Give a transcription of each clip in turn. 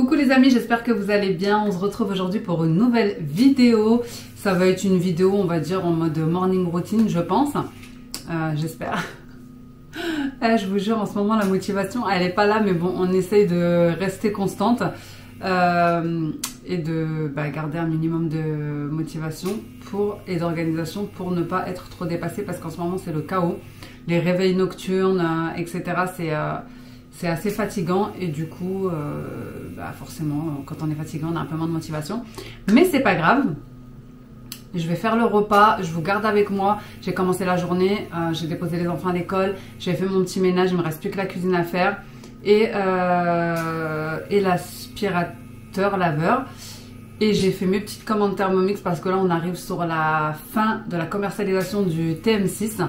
Coucou les amis, j'espère que vous allez bien. On se retrouve aujourd'hui pour une nouvelle vidéo. Ça va être une vidéo, on va dire, en mode morning routine, je pense. J'espère. Je vous jure, en ce moment, la motivation, elle n'est pas là, mais bon, on essaye de rester constante et de garder un minimum de motivation et d'organisation pour ne pas être trop dépassé, parce qu'en ce moment, c'est le chaos. Les réveils nocturnes, etc., c'est assez fatigant et du coup, forcément, quand on est fatigué, on a un peu moins de motivation. Mais c'est pas grave. Je vais faire le repas, je vous garde avec moi. J'ai commencé la journée, j'ai déposé les enfants à l'école, j'ai fait mon petit ménage, il me reste plus que la cuisine à faire et l'aspirateur laveur. Et j'ai fait mes petites commandes Thermomix parce que là on arrive sur la fin de la commercialisation du TM6.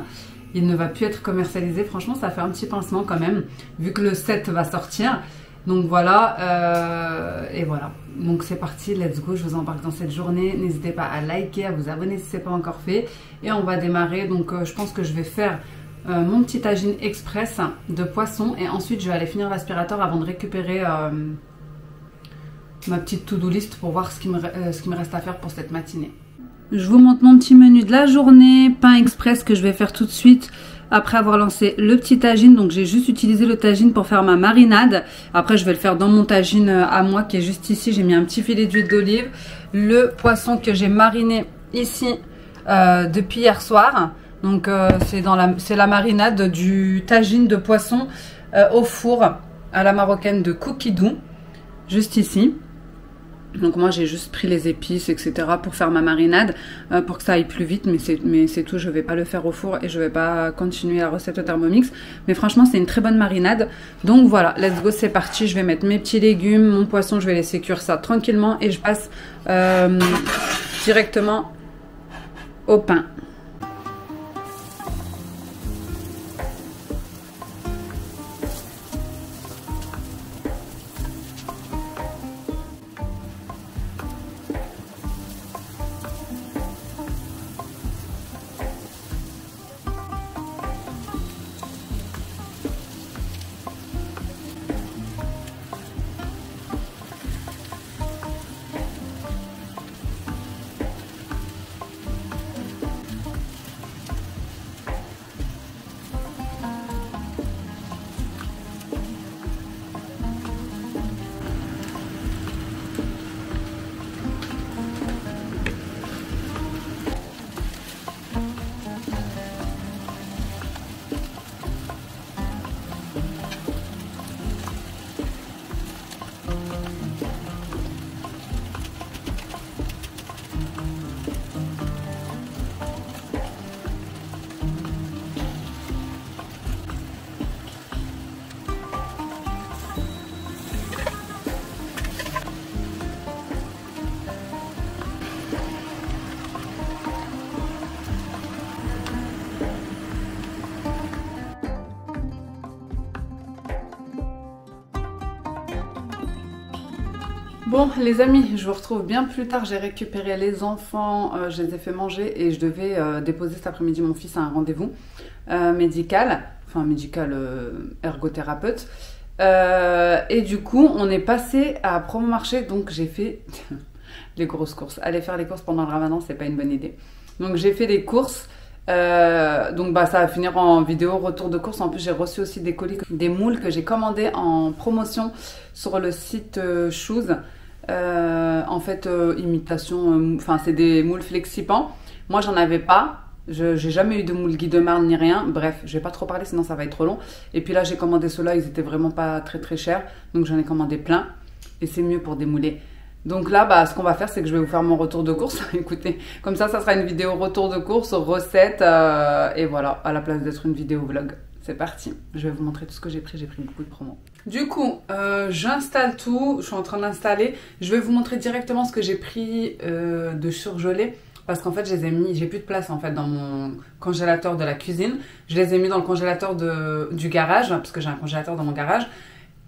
Il ne va plus être commercialisé. Franchement, ça fait un petit pincement quand même, vu que le 7 va sortir. Donc voilà, et voilà. Donc c'est parti, let's go, je vous embarque dans cette journée. N'hésitez pas à liker, à vous abonner si ce n'est pas encore fait. Et on va démarrer. Donc je pense que je vais faire mon petit tagine express de poisson. Et ensuite, je vais aller finir l'aspirateur avant de récupérer ma petite to-do list pour voir ce qui me reste à faire pour cette matinée. Je vous montre mon petit menu de la journée, pain express que je vais faire tout de suite après avoir lancé le petit tagine. Donc j'ai juste utilisé le tagine pour faire ma marinade. Après je vais le faire dans mon tagine à moi qui est juste ici. J'ai mis un petit filet d'huile d'olive. Le poisson que j'ai mariné ici depuis hier soir. Donc c'est la marinade du tagine de poisson au four à la marocaine de Cookidou. Juste ici. Donc moi j'ai juste pris les épices, etc. pour faire ma marinade, pour que ça aille plus vite, mais c'est tout, je vais pas le faire au four et je vais pas continuer la recette au Thermomix. Mais franchement c'est une très bonne marinade. Donc voilà, let's go, c'est parti, je vais mettre mes petits légumes, mon poisson, je vais laisser cuire ça tranquillement et je passe directement au pain. Bon les amis, je vous retrouve bien plus tard, j'ai récupéré les enfants, je les ai fait manger et je devais déposer cet après-midi mon fils à un rendez-vous médical, ergothérapeute. Et du coup on est passé à Promomarché, donc j'ai fait les grosses courses. Aller faire les courses pendant le ramadan, c'est pas une bonne idée. Donc j'ai fait les courses, donc ça va finir en vidéo retour de course. En plus j'ai reçu aussi des colis, des moules que j'ai commandés en promotion sur le site Shoes. En fait imitation, c'est des moules flexipants. Moi j'en avais pas, j'ai jamais eu de moule Guy de Marne ni rien. Bref, je vais pas trop parler sinon ça va être trop long. Et puis là j'ai commandé ceux-là, ils étaient vraiment pas très chers, donc j'en ai commandé plein et c'est mieux pour démouler. Donc là ce qu'on va faire, c'est que je vais vous faire mon retour de course. Écoutez, comme ça sera une vidéo retour de course, recette et voilà, à la place d'être une vidéo vlog. C'est parti, je vais vous montrer tout ce que j'ai pris beaucoup de promos. Du coup, j'installe tout, je suis en train d'installer. Je vais vous montrer directement ce que j'ai pris de surgelé. Parce qu'en fait, je les ai mis, j'ai plus de place en fait dans mon congélateur de la cuisine. Je les ai mis dans le congélateur du garage, parce que j'ai un congélateur dans mon garage.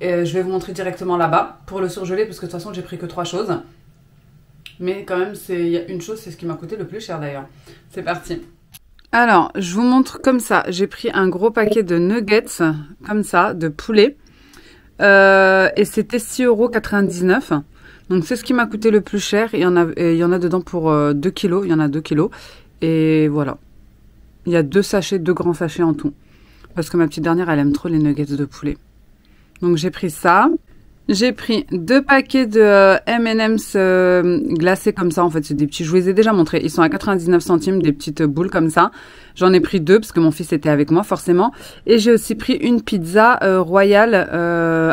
Et je vais vous montrer directement là-bas pour le surgeler, parce que de toute façon, j'ai pris que 3 choses. Mais quand même, il y a une chose, c'est ce qui m'a coûté le plus cher d'ailleurs. C'est parti. Alors, je vous montre comme ça. J'ai pris un gros paquet de nuggets, comme ça, de poulet. Et c'était 6,99 €. Donc c'est ce qui m'a coûté le plus cher. Il y en a dedans pour 2 kilos. Il y en a 2 kilos. Et voilà. Il y a 2 sachets, 2 grands sachets en tout. Parce que ma petite dernière, elle aime trop les nuggets de poulet. Donc j'ai pris ça. J'ai pris 2 paquets de M&M's glacés comme ça. En fait, c'est des petits, je vous les ai déjà montrés. Ils sont à 99 centimes, des petites boules comme ça. J'en ai pris 2 parce que mon fils était avec moi, forcément. Et j'ai aussi pris une pizza royale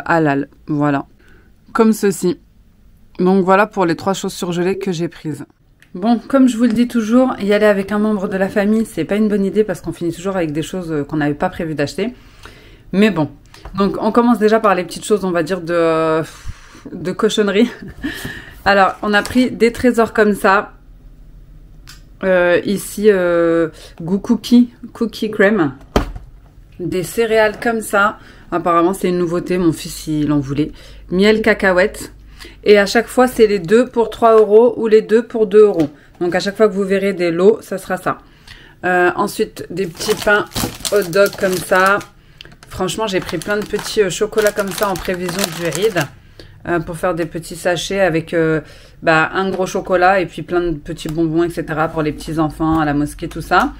halal. Voilà. Comme ceci. Donc voilà pour les 3 choses surgelées que j'ai prises. Bon, comme je vous le dis toujours, y aller avec un membre de la famille, c'est pas une bonne idée parce qu'on finit toujours avec des choses qu'on n'avait pas prévu d'acheter. Mais bon. Donc, on commence déjà par les petites choses, on va dire, de cochonnerie. Alors, on a pris des trésors comme ça. Ici, goût cookie crème. Des céréales comme ça. Apparemment, c'est une nouveauté. Mon fils, il en voulait. Miel cacahuète. Et à chaque fois, c'est les 2 pour 3 € ou les 2 pour 2 €. Donc, à chaque fois que vous verrez des lots, ça sera ça. Ensuite, des petits pains hot dog comme ça. Franchement, j'ai pris plein de petits chocolats comme ça en prévision du Eid pour faire des petits sachets avec un gros chocolat et puis plein de petits bonbons, etc. pour les petits enfants à la mosquée, tout ça.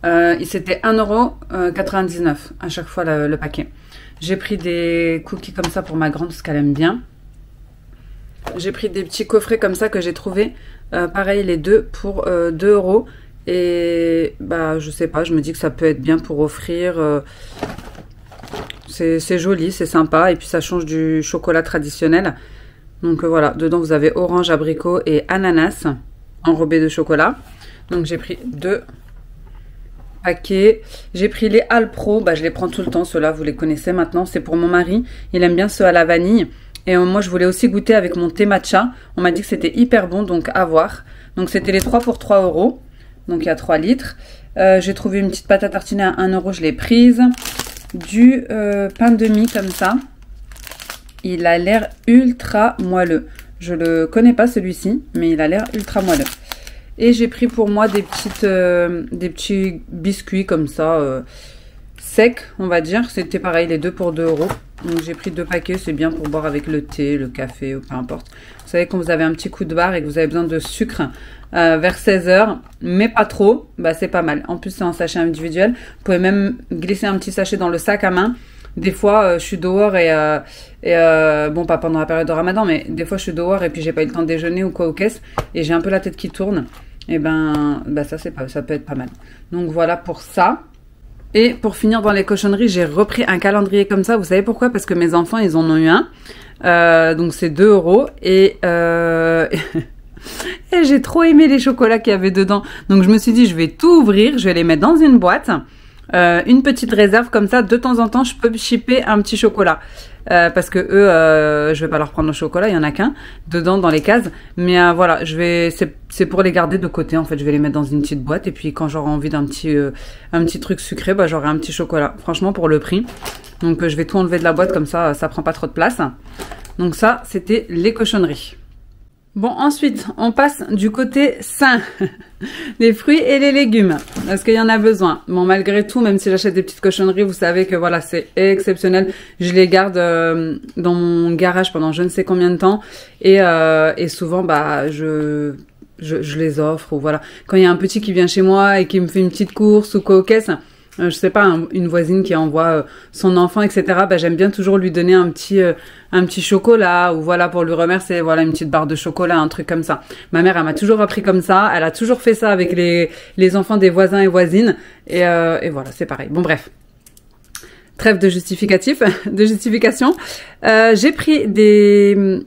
C'était 1,99 € à chaque fois le paquet. J'ai pris des cookies comme ça pour ma grande parce qu'elle aime bien. J'ai pris des petits coffrets comme ça que j'ai trouvé. Pareil, les 2 pour 2 €. Et je sais pas, je me dis que ça peut être bien pour offrir... C'est joli, c'est sympa. Et puis ça change du chocolat traditionnel. Donc voilà, dedans vous avez orange, abricot et ananas enrobé de chocolat. Donc j'ai pris 2 paquets. J'ai pris les Alpro, je les prends tout le temps. Ceux-là, vous les connaissez maintenant. C'est pour mon mari. Il aime bien ceux à la vanille. Et moi, je voulais aussi goûter avec mon thé matcha. On m'a dit que c'était hyper bon, donc à voir. Donc c'était les 3 pour 3 €. Donc il y a 3 litres. J'ai trouvé une petite pâte à tartiner à 1 €, je l'ai prise. Du pain de mie comme ça. Il a l'air ultra moelleux. Je le connais pas celui-ci, mais il a l'air ultra moelleux. Et j'ai pris pour moi des petits biscuits comme ça, secs, on va dire. C'était pareil, les 2 pour 2 €. Donc j'ai pris 2 paquets, c'est bien pour boire avec le thé, le café, ou peu importe. Vous savez, quand vous avez un petit coup de barre et que vous avez besoin de sucre vers 16 h, mais pas trop, c'est pas mal. En plus, c'est en sachet individuel. Vous pouvez même glisser un petit sachet dans le sac à main. Des fois, je suis dehors bon, pas pendant la période de Ramadan, mais des fois, je suis dehors et puis j'ai pas eu le temps de déjeuner ou quoi aux caisses et j'ai un peu la tête qui tourne. Et ça peut être pas mal. Donc voilà pour ça. Et pour finir dans les cochonneries, j'ai repris un calendrier comme ça. Vous savez pourquoi? Parce que mes enfants, ils en ont eu un. Donc c'est 2 € et et j'ai trop aimé les chocolats qu'il y avait dedans. Donc je me suis dit, je vais tout ouvrir, je vais les mettre dans une boîte. Une petite réserve comme ça, de temps en temps, je peux shipper un petit chocolat. Parce que eux, je vais pas leur prendre le chocolat, il y en a qu'un dedans dans les cases. Mais voilà, c'est pour les garder de côté en fait. Je vais les mettre dans une petite boîte et puis quand j'aurai envie d'un petit truc sucré, j'aurai un petit chocolat. Franchement pour le prix. Donc je vais tout enlever de la boîte comme ça, ça prend pas trop de place. Donc ça, c'était les cochonneries. Bon, ensuite, on passe du côté sain, les fruits et les légumes, parce qu'il y en a besoin. Bon, malgré tout, même si j'achète des petites cochonneries, vous savez que voilà, c'est exceptionnel. Je les garde dans mon garage pendant je ne sais combien de temps, et souvent, je les offre, ou voilà. Quand il y a un petit qui vient chez moi et qui me fait une petite course ou quoi aux caisses, je sais pas, une voisine qui envoie son enfant, etc. J'aime bien toujours lui donner un petit chocolat ou voilà pour lui remercier, voilà une petite barre de chocolat, un truc comme ça. Ma mère, elle m'a toujours appris comme ça. Elle a toujours fait ça avec les enfants des voisins et voisines. Et voilà, c'est pareil. Bon, bref. Trêve de justification. J'ai pris des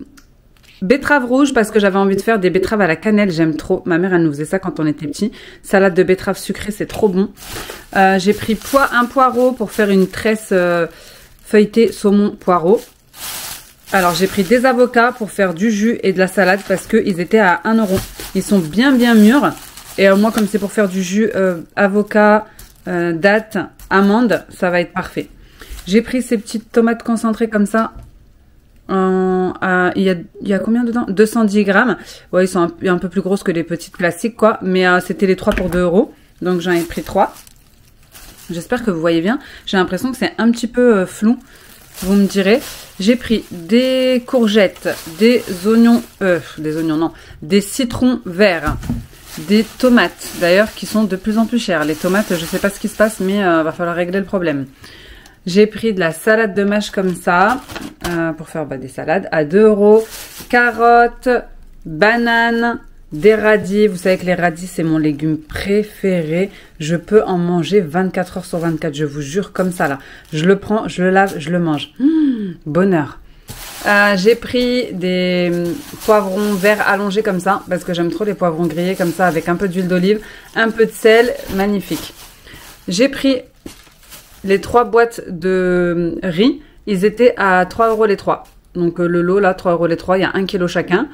betteraves rouges parce que j'avais envie de faire des betteraves à la cannelle, j'aime trop. Ma mère, elle nous faisait ça quand on était petits. Salade de betteraves sucrée, c'est trop bon. J'ai pris un poireau pour faire une tresse feuilletée saumon poireau. Alors, j'ai pris des avocats pour faire du jus et de la salade parce qu'ils étaient à 1 €. Ils sont bien mûrs. Et moi, comme c'est pour faire du jus avocat, dattes, amandes, ça va être parfait. J'ai pris ces petites tomates concentrées comme ça. Il y a combien dedans? 210 grammes. Ouais, ils sont un peu plus grosses que les petites classiques, quoi. Mais c'était les 3 pour 2 €. Donc, j'en ai pris 3. J'espère que vous voyez bien. J'ai l'impression que c'est un petit peu flou. vous me direz. J'ai pris des courgettes, des oignons, non, des citrons verts, des tomates d'ailleurs qui sont de plus en plus chères. Les tomates, je sais pas ce qui se passe, mais va falloir régler le problème. J'ai pris de la salade de mâche comme ça, pour faire des salades à 2 €. Carottes, bananes, des radis. Vous savez que les radis, c'est mon légume préféré. Je peux en manger 24 heures sur 24, je vous jure, comme ça là. Je le prends, je le lave, je le mange. Bonheur. J'ai pris des poivrons verts allongés comme ça, parce que j'aime trop les poivrons grillés comme ça, avec un peu d'huile d'olive, un peu de sel, magnifique. J'ai pris les 3 boîtes de riz, ils étaient à 3 € les 3. Donc le lot là, 3 € les 3, il y a 1 kg chacun.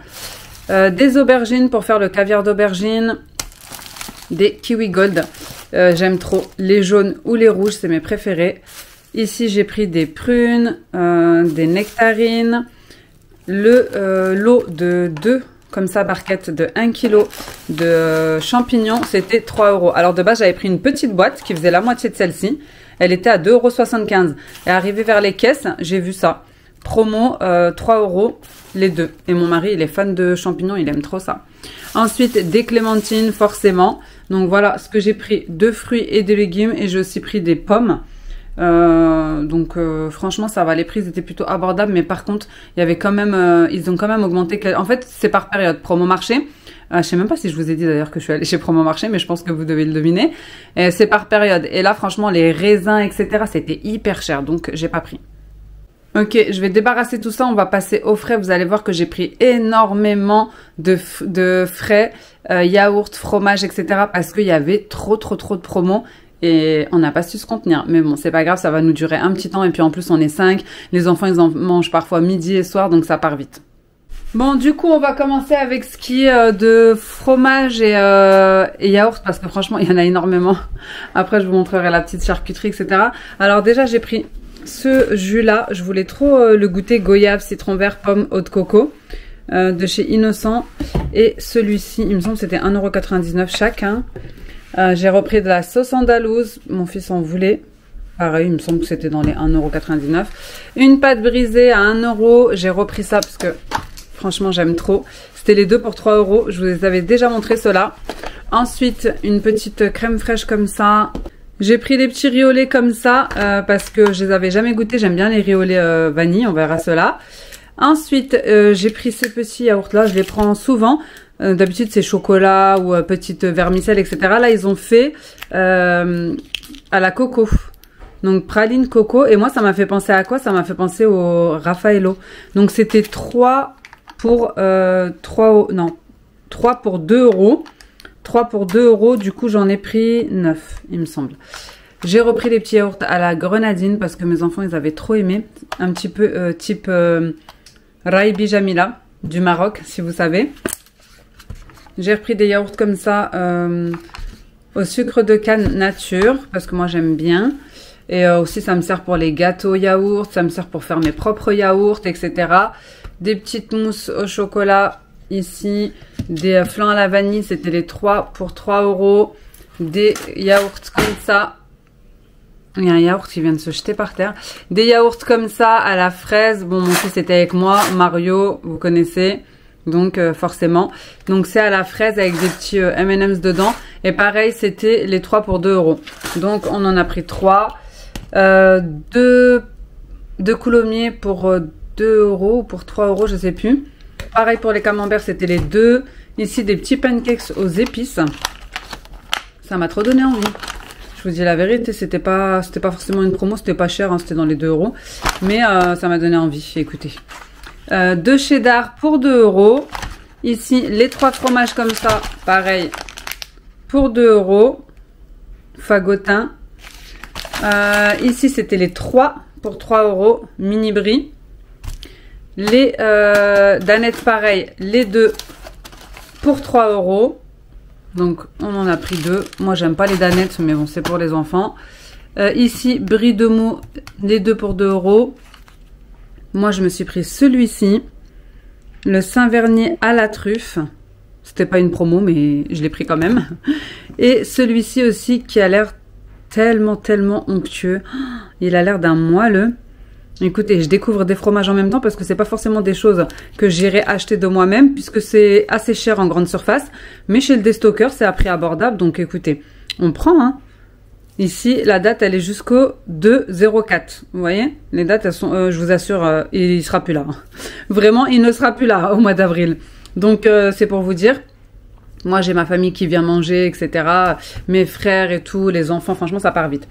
Des aubergines pour faire le caviar d'aubergine, des kiwi gold, j'aime trop les jaunes ou les rouges, c'est mes préférés. Ici j'ai pris des prunes, des nectarines, le lot de 2 comme ça barquettes de 1 kg de champignons, c'était 3 €. Alors de base j'avais pris une petite boîte qui faisait la moitié de celle-ci, elle était à 2,75 €. Et arrivé vers les caisses, j'ai vu ça. Promo, 3 € les 2. Et mon mari, il est fan de champignons, il aime trop ça. Ensuite, des clémentines, forcément. Donc voilà ce que j'ai pris, de fruits et de légumes. Et j'ai aussi pris des pommes. Franchement, ça va. Les prix étaient plutôt abordables. Mais par contre, il y avait quand même, ils ont quand même augmenté. En fait, c'est par période. Promo marché. Je sais même pas si je vous ai dit d'ailleurs que je suis allée chez Promo Marché, mais je pense que vous devez le deviner. C'est par période. Et là, franchement, les raisins, etc., c'était hyper cher. Donc, j'ai pas pris. Ok, je vais débarrasser tout ça, on va passer au frais. Vous allez voir que j'ai pris énormément de frais, yaourt, fromage, etc. parce qu'il y avait trop de promos et on n'a pas su se contenir. Mais bon, c'est pas grave, ça va nous durer un petit temps et puis en plus on est 5. Les enfants, ils en mangent parfois midi et soir, donc ça part vite. Bon, du coup, on va commencer avec ce qui est de fromage et yaourt parce que franchement, il y en a énormément. Après, je vous montrerai la petite charcuterie, etc. Alors déjà, j'ai pris ce jus là, je voulais trop le goûter, goyave, citron vert, pomme, eau de coco de chez Innocent. Et celui-ci, il me semble que c'était 1,99 € chacun. J'ai repris de la sauce andalouse, mon fils en voulait. Pareil, il me semble que c'était dans les 1,99 €. Une pâte brisée à 1 €, j'ai repris ça parce que franchement j'aime trop. C'était les deux pour 3 €, je vous les avais déjà montré ceux-là. Ensuite, une petite crème fraîche comme ça. J'ai pris des petits riz au lait comme ça parce que je les avais jamais goûtés. J'aime bien les riz au lait vanille, on verra cela. Ensuite, j'ai pris ces petits yaourts là, je les prends souvent. D'habitude c'est chocolat ou petite vermicelle, etc. Là ils ont fait à la coco. Donc praline coco. Et moi ça m'a fait penser à quoi? Ça m'a fait penser au Raffaello. Donc c'était 3 pour 2 €. 3 pour 2 €, du coup j'en ai pris 9, il me semble. J'ai repris les petits yaourts à la grenadine parce que mes enfants ils avaient trop aimé. Un petit peu type Raibi Jamila du Maroc, si vous savez. J'ai repris des yaourts comme ça au sucre de canne nature parce que moi j'aime bien. Et aussi ça me sert pour les gâteaux yaourts, ça me sert pour faire mes propres yaourts, etc. Des petites mousses au chocolat. Ici, des flancs à la vanille, c'était les 3 pour 3 €. Des yaourts comme ça. Il y a un yaourt qui vient de se jeter par terre. Des yaourts comme ça à la fraise. Bon, mon fils était avec moi. Mario, vous connaissez. Donc, forcément. Donc, c'est à la fraise avec des petits M&M's dedans. Et pareil, c'était les 3 pour 2 €. Donc, on en a pris 3. Deux coulommiers pour 2 € ou pour 3 €, je sais plus. Pareil pour les camemberts, c'était les 2. Ici, des petits pancakes aux épices. Ça m'a trop donné envie. Je vous dis la vérité, c'était pas forcément une promo, c'était pas cher, hein, c'était dans les 2 €. Mais ça m'a donné envie, écoutez. 2 cheddar pour 2 €. Ici, les 3 fromages comme ça, pareil, pour 2 €. Fagotin. Ici, c'était les 3 pour 3 €, mini brie. Les danettes, pareil, les 2 pour 3 €. Donc, on en a pris 2. Moi, j'aime pas les danettes, mais bon, c'est pour les enfants. Ici, brie de mou, les 2 pour 2 €. Moi, je me suis pris celui-ci. Le Saint-Vernier à la truffe. C'était pas une promo, mais je l'ai pris quand même. Et celui-ci aussi, qui a l'air tellement onctueux. Il a l'air d'un moelleux. Écoutez, je découvre des fromages en même temps parce que c'est pas forcément des choses que j'irai acheter de moi-même puisque c'est assez cher en grande surface. Mais chez le déstocker, c'est à prix abordable. Donc écoutez, on prend. Hein. Ici, la date, elle est jusqu'au 2/04. Vous voyez? Les dates, elles sont, je vous assure, il sera plus là. Vraiment, il ne sera plus là au mois d'avril. Donc c'est pour vous dire. Moi, j'ai ma famille qui vient manger, etc. Mes frères et tout, les enfants, franchement, ça part vite.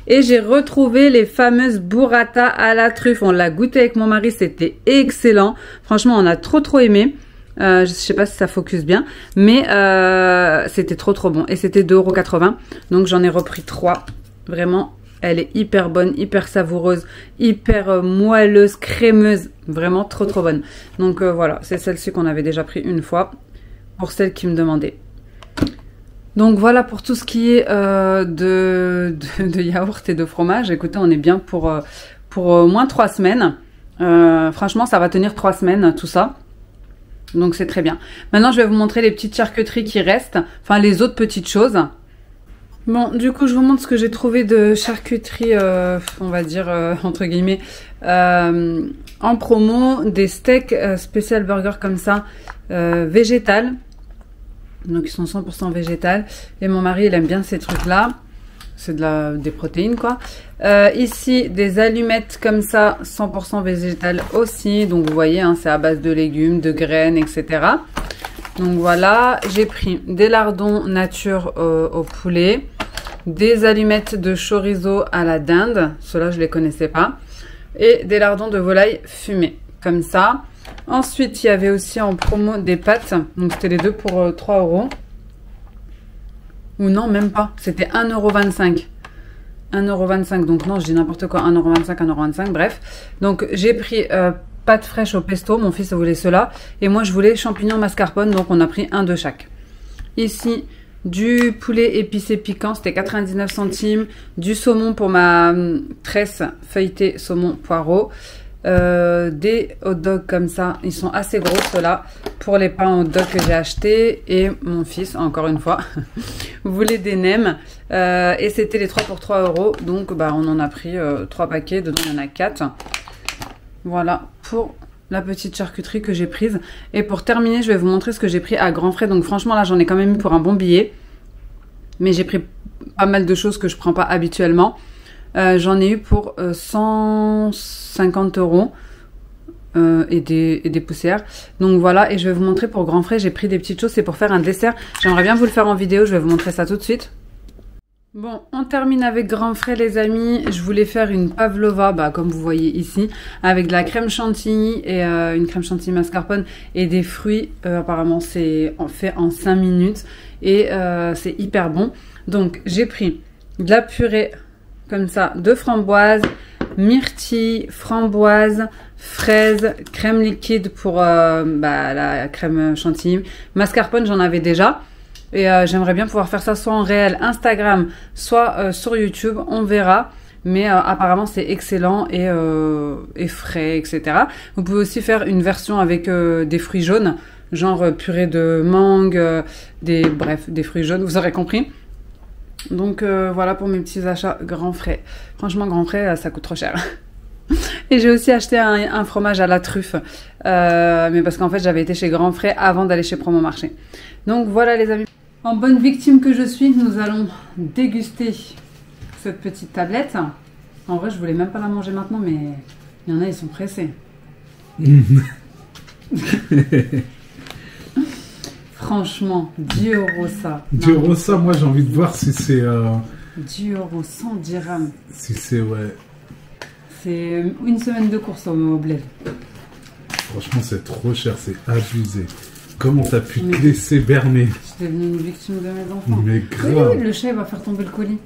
Et j'ai retrouvé les fameuses burrata à la truffe. On l'a goûté avec mon mari, c'était excellent. Franchement, on a trop aimé. Je sais pas si ça focus bien, mais c'était trop bon. Et c'était 2,80 €. Donc j'en ai repris 3. Vraiment, elle est hyper bonne, hyper savoureuse, hyper moelleuse, crémeuse. Vraiment trop bonne. Donc voilà, c'est celle-ci qu'on avait déjà pris une fois. Pour celles qui me demandaient. Donc voilà pour tout ce qui est de yaourt et de fromage. Écoutez, on est bien pour au moins 3 semaines. Franchement, ça va tenir 3 semaines, tout ça. Donc c'est très bien. Maintenant, je vais vous montrer les petites charcuteries qui restent. Enfin, les autres petites choses. Bon, du coup, je vous montre ce que j'ai trouvé de charcuterie, on va dire, entre guillemets, en promo. Des steaks spécial burger comme ça, végétal. Donc, ils sont 100% végétal. Et mon mari, il aime bien ces trucs-là. C'est des protéines, quoi. Ici, des allumettes comme ça, 100% végétal aussi. Donc, vous voyez, hein, c'est à base de légumes, de graines, etc. Donc, voilà. J'ai pris des lardons nature au poulet. Des allumettes de chorizo à la dinde. Ceux-là, je les connaissais pas. Et des lardons de volaille fumés. Comme ça. Ensuite, il y avait aussi en promo des pâtes. Donc, c'était les deux pour 3 €. Ou non, même pas. C'était 1,25 €. 1,25 €. Donc, non, je dis n'importe quoi. 1,25 €, 1,25 €. Bref. Donc, j'ai pris pâtes fraîches au pesto. Mon fils voulait cela. Et moi, je voulais champignons mascarpone. Donc, on a pris un de chaque. Ici, du poulet épicé piquant. C'était 99 centimes. Du saumon pour ma tresse feuilletée saumon poireau. Des hot dogs comme ça, ils sont assez gros ceux-là pour les pains hot dogs que j'ai achetés. Et mon fils, encore une fois, voulait des nems et c'était les 3 pour 3 €. Donc bah, on en a pris 3 paquets, dedans il y en a 4. Voilà pour la petite charcuterie que j'ai prise. Et pour terminer, je vais vous montrer ce que j'ai pris à grands frais. Donc franchement là j'en ai quand même eu pour un bon billet, mais j'ai pris pas mal de choses que je prends pas habituellement. J'en ai eu pour 150 € et des poussières. Donc voilà, et je vais vous montrer pour grand frais, j'ai pris des petites choses, c'est pour faire un dessert. J'aimerais bien vous le faire en vidéo, je vais vous montrer ça tout de suite. Bon, on termine avec grand frais les amis. Je voulais faire une pavlova, bah, comme vous voyez ici, avec de la crème chantilly et une crème chantilly mascarpone et des fruits. Apparemment c'est fait en 5 minutes et c'est hyper bon. Donc j'ai pris de la purée comme ça, de framboises, myrtilles, framboises, fraises, crème liquide pour la crème chantilly. Mascarpone, j'en avais déjà. Et j'aimerais bien pouvoir faire ça soit en réel Instagram, soit sur YouTube. On verra. Mais apparemment, c'est excellent et frais, etc. Vous pouvez aussi faire une version avec des fruits jaunes, genre purée de mangue, bref, des fruits jaunes, vous aurez compris. Donc voilà pour mes petits achats grand frais. Franchement, grand frais, ça coûte trop cher. Et j'ai aussi acheté un fromage à la truffe. Mais parce qu'en fait, j'avais été chez Grand Frais avant d'aller chez Promo Marché. Donc voilà les amis. En bonne victime que je suis, nous allons déguster cette petite tablette. En vrai, je voulais même pas la manger maintenant, mais il y en a, ils sont pressés. Franchement, 10 € ça. 10 € ça, moi j'ai envie de voir si c'est... 10 €, 100 dirhams. Si c'est, ouais. C'est une semaine de course au bled. Franchement, c'est trop cher, c'est abusé. Comment t'as pu te laisser berner? Je suis devenue une victime de mes enfants. Mais grave. Oui, le chat il va faire tomber le colis.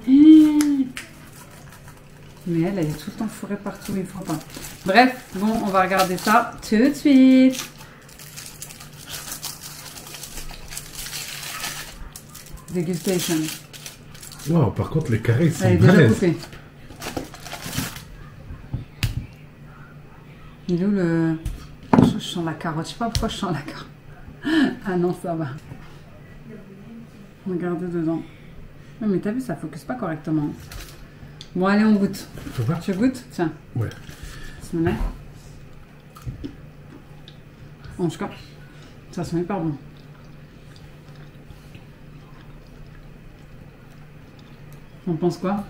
Mais elle est tout le temps fourrée partout, il faut pas. Bref, bon, on va regarder ça tout de suite. Dégustation. Wow, par contre, les carrés, ils sont elle est déjà balèzes. coupée. Il est où le... Je sens la carotte. Je sais pas pourquoi je sens la carotte. Ah non, ça va. Regardez dedans. Non, mais t'as vu, ça focus pas correctement. Bon, allez, on goûte. Tu goûtes? Tiens. Ouais. Bismillah. En tout cas, ça sent hyper bon. On pense quoi?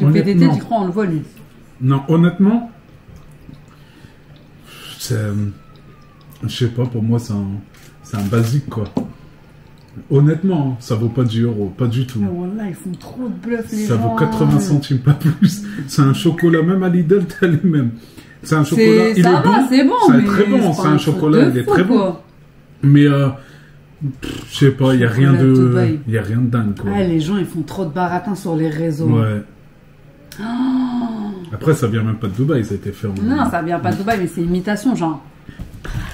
Le PDT, tu crois, on le voit lui? Non, honnêtement, c'est. Je sais pas, pour moi, c'est un basique, quoi. Honnêtement, ça vaut pas 10 €, pas du tout. Ah voilà, ils font trop de bluff, les Ça gens. vaut 80 centimes, pas plus. C'est un chocolat, même à Lidl, t'as les mêmes. C'est un chocolat, il est bon. C'est bon, c'est mais très bon, c'est un chocolat, il est très bon. Mais, je sais pas, il y a rien de... Il y a rien de dingue, quoi. Ah, les gens, ils font trop de baratin sur les réseaux. Ouais. Oh. Après, ça vient même pas de Dubaï, ça a été fait en... Non, ça vient pas de Dubaï, mais c'est imitation, genre.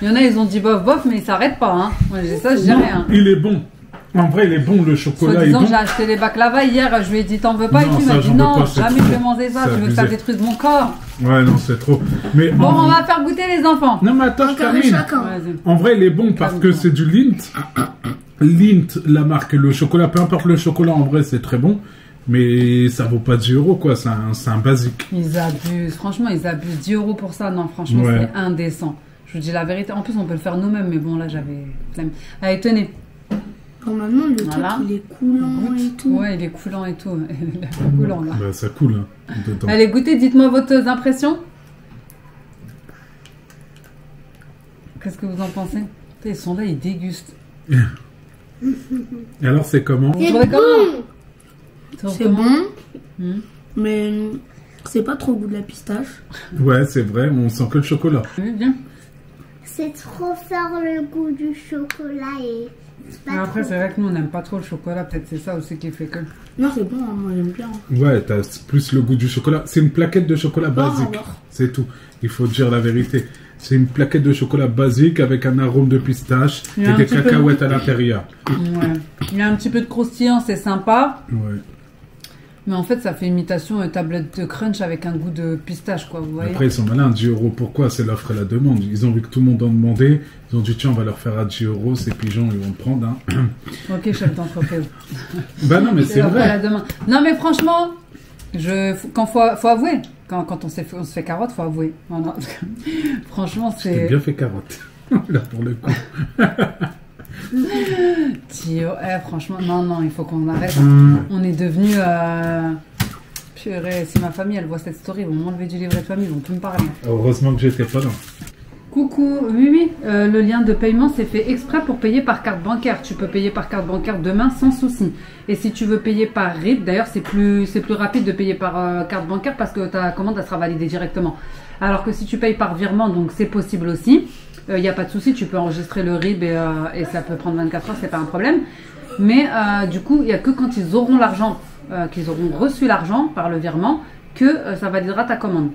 Il y en a, ils ont dit bof bof, mais ils s'arrêtent pas, hein. Moi, j'ai ça, je dis rien. Il est bon. En vrai, il est bon, le chocolat est bon. J'ai acheté les baklava hier, je lui ai dit t'en veux pas, et Non, puis il ça, m'a dit j'en veux non, pas, c'est jamais trop. je vais manger ça, C'est tu veux que ça abusé. détruise mon corps. Ouais, non, c'est trop. Mais Bon, on va faire goûter les enfants. Non, mais attends, je Encore termine. chacun. Vas-y. En vrai, il est bon parce que c'est du Lindt. Lindt, la marque, le chocolat, peu importe le chocolat, en vrai, c'est très bon. Mais ça vaut pas 10 €, quoi. C'est un basique. Ils abusent, franchement, ils abusent. 10 € pour ça, non, franchement, Ouais. c'est indécent. Je vous dis la vérité. En plus, on peut le faire nous-mêmes, mais bon, là, j'avais flemme. Allez, tenez. Normalement, le Voilà. truc, il est coulant et tout. Ouais, il est coulant et tout. Il est coulant, là. Bah, ça coule, hein, dedans. Allez, goûtez, dites-moi vos impressions. Qu'est-ce que vous en pensez? Putain, ils sont là, ils dégustent. Et alors, c'est comment? Vous C'est trouvez bon. comment? Tu trouves C'est comment? bon, mais c'est pas trop goût de la pistache. Ouais, c'est vrai, on sent que le chocolat. Oui, bien. C'est trop fort le goût du chocolat et c'est Mais pas après, trop. c'est vrai que nous, on n'aime pas trop le chocolat. Peut-être c'est ça aussi qui fait que. Non, c'est bon, hein, moi j'aime bien. Ouais, t'as plus le goût du chocolat. C'est une plaquette de chocolat basique. alors. C'est tout. Il faut dire la vérité. C'est une plaquette de chocolat basique avec un arôme de pistache Il y a et un des petit peu- cacahuètes à l'intérieur. Ouais. Il y a un petit peu de croustillant, c'est sympa. Ouais. Mais en fait, ça fait imitation tablette de crunch avec un goût de pistache, quoi. Vous voyez? Après, ils sont malins, 10 €. Pourquoi? C'est l'offre et la demande. Ils ont vu que tout le monde en demandait. Ils ont dit, tiens, on va leur faire à 10 €. Ces pigeons, ils vont le prendre. Hein. Ok, chef d'entreprise. Bah non, mais c'est la vrai. demain. Non, mais franchement, faut avouer. Quand on se fait carotte, faut avouer. Voilà. Franchement, C'est c'est. bien fait carotte. Là, pour le coup. Tio, franchement, non, il faut qu'on arrête. Hum. On est devenu. Purée, si ma famille elle voit cette story, ils vont m'enlever du livret de famille, ils vont plus me parler. Heureusement que j'étais pas là. Coucou, oui, le lien de paiement c'est fait exprès pour payer par carte bancaire. Tu peux payer par carte bancaire demain sans souci. Et si tu veux payer par RIB, d'ailleurs c'est plus rapide de payer par carte bancaire parce que ta commande elle sera validée directement. Alors que si tu payes par virement, donc c'est possible aussi. Il n'y a pas de souci, tu peux enregistrer le RIB et ça peut prendre 24 heures, c'est pas un problème. Mais du coup, il n'y a que quand ils auront l'argent, qu'ils auront reçu l'argent par le virement, que ça validera ta commande.